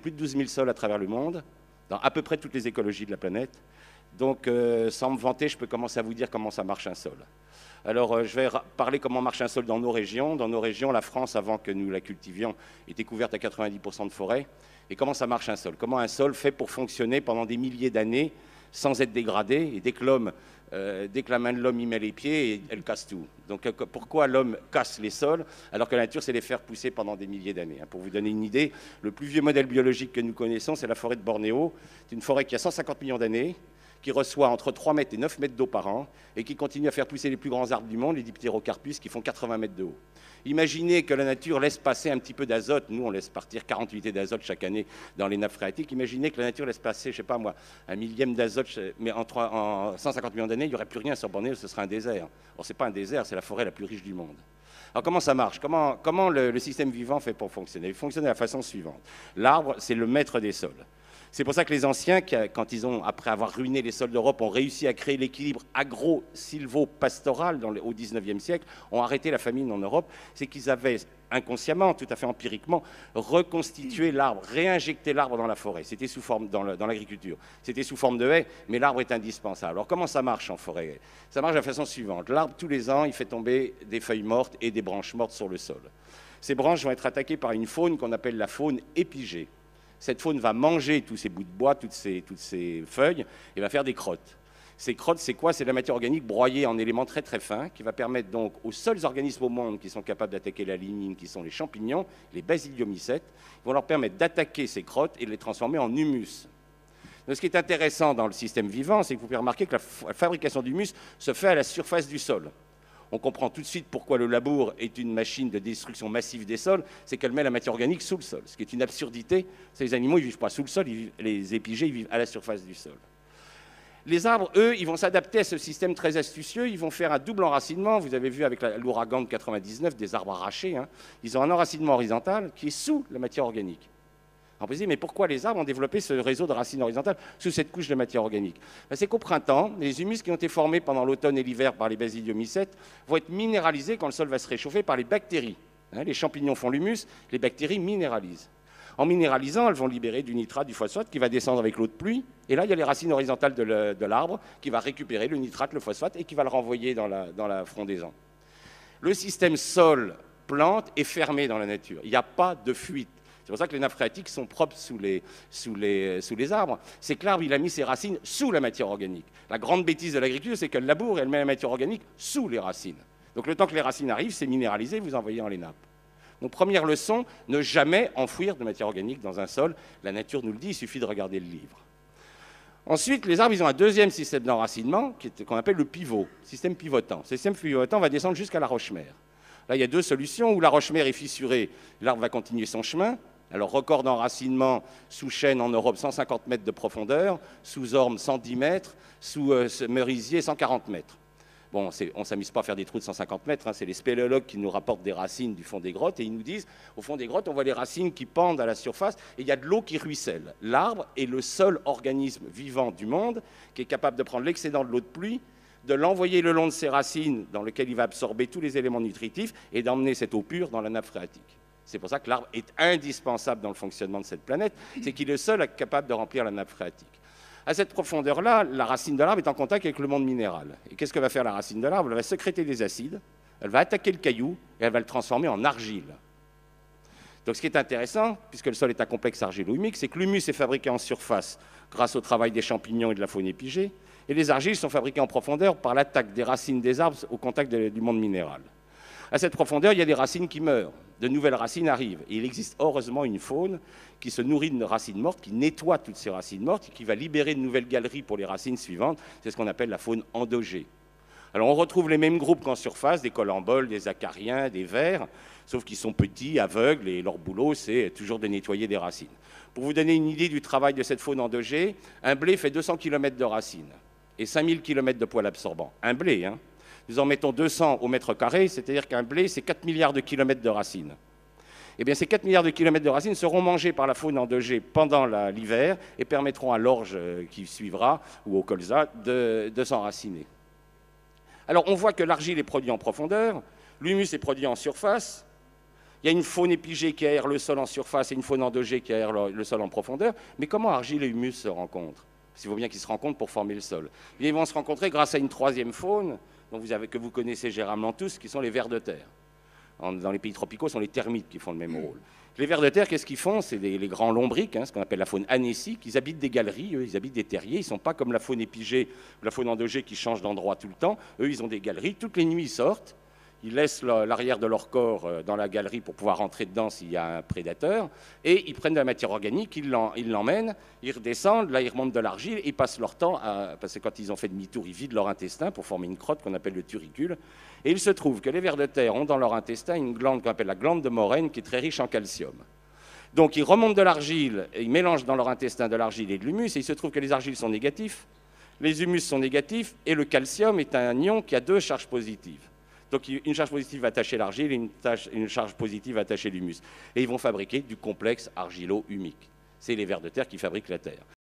plus de 12 000 sols à travers le monde, dans à peu près toutes les écologies de la planète. Donc, sans me vanter, je peux commencer à vous dire comment ça marche un sol. Alors, je vais parler comment marche un sol dans nos régions. Dans nos régions, la France, avant que nous la cultivions, était couverte à 90% de forêt. Et comment ça marche un sol? Comment un sol fait pour fonctionner pendant des milliers d'années sans être dégradé? Et dès que la main de l'homme y met les pieds, elle casse tout. Donc, pourquoi l'homme casse les sols alors que la nature sait les faire pousser pendant des milliers d'années? Pour vous donner une idée, le plus vieux modèle biologique que nous connaissons, c'est la forêt de Bornéo. C'est une forêt qui a 150 millions d'années, qui reçoit entre 3 mètres et 9 mètres d'eau par an et qui continue à faire pousser les plus grands arbres du monde, les diptérocarpus, qui font 80 mètres de haut. Imaginez que la nature laisse passer un petit peu d'azote. Nous, on laisse partir 40 unités d'azote chaque année dans les nappes phréatiques. Imaginez que la nature laisse passer, je ne sais pas moi, 1 millième d'azote, mais en 150 millions d'années, il n'y aurait plus rien sur Bornéo, ce serait un désert. Or, ce n'est pas un désert, c'est la forêt la plus riche du monde. Alors, comment ça marche? Comment le système vivant fait pour fonctionner? Il fonctionne de la façon suivante. L'arbre, c'est le maître des sols. C'est pour ça que les anciens, quand ils ont, après avoir ruiné les sols d'Europe, ont réussi à créer l'équilibre agro-silvo-pastoral au XIXe siècle, ont arrêté la famine en Europe, c'est qu'ils avaient inconsciemment, tout à fait empiriquement, reconstitué l'arbre, réinjecté l'arbre dans la forêt. C'était sous forme, dans l'agriculture, c'était sous forme de haie, mais l'arbre est indispensable. Alors comment ça marche en forêt? Ça marche de la façon suivante. L'arbre, tous les ans, il fait tomber des feuilles mortes et des branches mortes sur le sol. Ces branches vont être attaquées par une faune qu'on appelle la faune épigée. Cette faune va manger tous ces bouts de bois, toutes ces feuilles, et va faire des crottes. Ces crottes, c'est quoi? C'est de la matière organique broyée en éléments très très fins, qui va permettre donc aux seuls organismes au monde qui sont capables d'attaquer la lignine, qui sont les champignons, les basidiomycètes, vont leur permettre d'attaquer ces crottes et de les transformer en humus. Donc, ce qui est intéressant dans le système vivant, c'est que vous pouvez remarquer que la fabrication d'humus se fait à la surface du sol. On comprend tout de suite pourquoi le labour est une machine de destruction massive des sols, c'est qu'elle met la matière organique sous le sol, ce qui est une absurdité. Les animaux, ils ne vivent pas sous le sol, les épigés, ils vivent à la surface du sol. Les arbres, eux, ils vont s'adapter à ce système très astucieux, ils vont faire un double enracinement. Vous avez vu avec l'ouragan de 99, des arbres arrachés, hein. Ils ont un enracinement horizontal qui est sous la matière organique. On peut se dire, mais pourquoi les arbres ont développé ce réseau de racines horizontales sous cette couche de matière organique? C'est qu'au printemps, les humus qui ont été formés pendant l'automne et l'hiver par les basidiomycètes vont être minéralisés quand le sol va se réchauffer par les bactéries. Les champignons font l'humus, les bactéries minéralisent. En minéralisant, elles vont libérer du nitrate, du phosphate qui va descendre avec l'eau de pluie. Et là, il y a les racines horizontales de l'arbre qui va récupérer le nitrate, le phosphate et qui va le renvoyer dans la frondaison. Le système sol-plante est fermé dans la nature. Il n'y a pas de fuite. C'est pour ça que les nappes phréatiques sont propres sous les arbres. C'est que l'arbre, il a mis ses racines sous la matière organique. La grande bêtise de l'agriculture, c'est qu'elle laboure et elle met la matière organique sous les racines. Donc le temps que les racines arrivent, c'est minéralisé, vous envoyez dans les nappes. Donc première leçon, ne jamais enfouir de matière organique dans un sol. La nature nous le dit, il suffit de regarder le livre. Ensuite, les arbres, ils ont un deuxième système d'enracinement qu'on appelle le pivot, système pivotant. Ce système pivotant va descendre jusqu'à la roche-mère. Là, il y a deux solutions. Où la roche-mère est fissurée, l'arbre va continuer son chemin. Alors, record d'enracinement sous chêne en Europe, 150 mètres de profondeur, sous orme, 110 mètres, sous merisier, 140 mètres. Bon, on ne s'amuse pas à faire des trous de 150 mètres, hein, c'est les spéléologues qui nous rapportent des racines du fond des grottes, et ils nous disent, au fond des grottes, on voit les racines qui pendent à la surface, et il y a de l'eau qui ruisselle. L'arbre est le seul organisme vivant du monde qui est capable de prendre l'excédent de l'eau de pluie, de l'envoyer le long de ses racines, dans lequel il va absorber tous les éléments nutritifs, et d'emmener cette eau pure dans la nappe phréatique. C'est pour ça que l'arbre est indispensable dans le fonctionnement de cette planète, c'est qu'il est le seul capable de remplir la nappe phréatique. À cette profondeur-là, la racine de l'arbre est en contact avec le monde minéral. Et qu'est-ce que va faire la racine de l'arbre? Elle va sécréter des acides, elle va attaquer le caillou, et elle va le transformer en argile. Donc ce qui est intéressant, puisque le sol est un complexe argilo-humique, c'est que l'humus est fabriqué en surface grâce au travail des champignons et de la faune épigée, et les argiles sont fabriquées en profondeur par l'attaque des racines des arbres au contact du monde minéral. À cette profondeur, il y a des racines qui meurent, de nouvelles racines arrivent. Et il existe heureusement une faune qui se nourrit de racines mortes, qui nettoie toutes ces racines mortes, et qui va libérer de nouvelles galeries pour les racines suivantes. C'est ce qu'on appelle la faune endogée. Alors on retrouve les mêmes groupes qu'en surface, des colamboles, des acariens, des vers, sauf qu'ils sont petits, aveugles, et leur boulot, c'est toujours de nettoyer des racines. Pour vous donner une idée du travail de cette faune endogée, un blé fait 200 km de racines et 5000 km de poils absorbants. Un blé, hein. Nous en mettons 200 au mètre carré, c'est-à-dire qu'un blé, c'est 4 milliards de kilomètres de racines. Eh bien, ces 4 milliards de kilomètres de racines seront mangés par la faune endogée pendant l'hiver et permettront à l'orge qui suivra, ou au colza, de s'enraciner. Alors, on voit que l'argile est produite en profondeur, l'humus est produit en surface. Il Il y a une faune épigée qui aère le sol en surface et une faune endogée qui aère le sol en profondeur. Mais comment argile et humus se rencontrent? Il faut bien qu'ils se rencontrent pour former le sol. Ils vont se rencontrer grâce à une troisième faune que vous connaissez généralement tous, qui sont les vers de terre. Dans les pays tropicaux, ce sont les termites qui font le même rôle. Les vers de terre, qu'est-ce qu'ils font? C'est les grands lombriques, ce qu'on appelle la faune anécique. Ils habitent des galeries, eux, ils habitent des terriers. Ils ne sont pas comme la faune épigée ou la faune endogée qui change d'endroit tout le temps. Eux, ils ont des galeries. Toutes les nuits, ils sortent. Ils laissent l'arrière de leur corps dans la galerie pour pouvoir rentrer dedans s'il y a un prédateur. Et ils prennent de la matière organique, ils l'emmènent, ils redescendent, là ils remontent de l'argile, ils passent leur temps, parce que quand ils ont fait demi-tour, ils vident leur intestin pour former une crotte qu'on appelle le turicule. Et il se trouve que les vers de terre ont dans leur intestin une glande qu'on appelle la glande de Morène qui est très riche en calcium. Donc ils remontent de l'argile, ils mélangent dans leur intestin de l'argile et de l'humus, et il se trouve que les argiles sont négatifs, les humus sont négatifs, et le calcium est un ion qui a 2 charges positives. Donc une charge positive va attacher l'argile et une charge positive va attacher l'humus. Et ils vont fabriquer du complexe argilo-humique. C'est les vers de terre qui fabriquent la terre.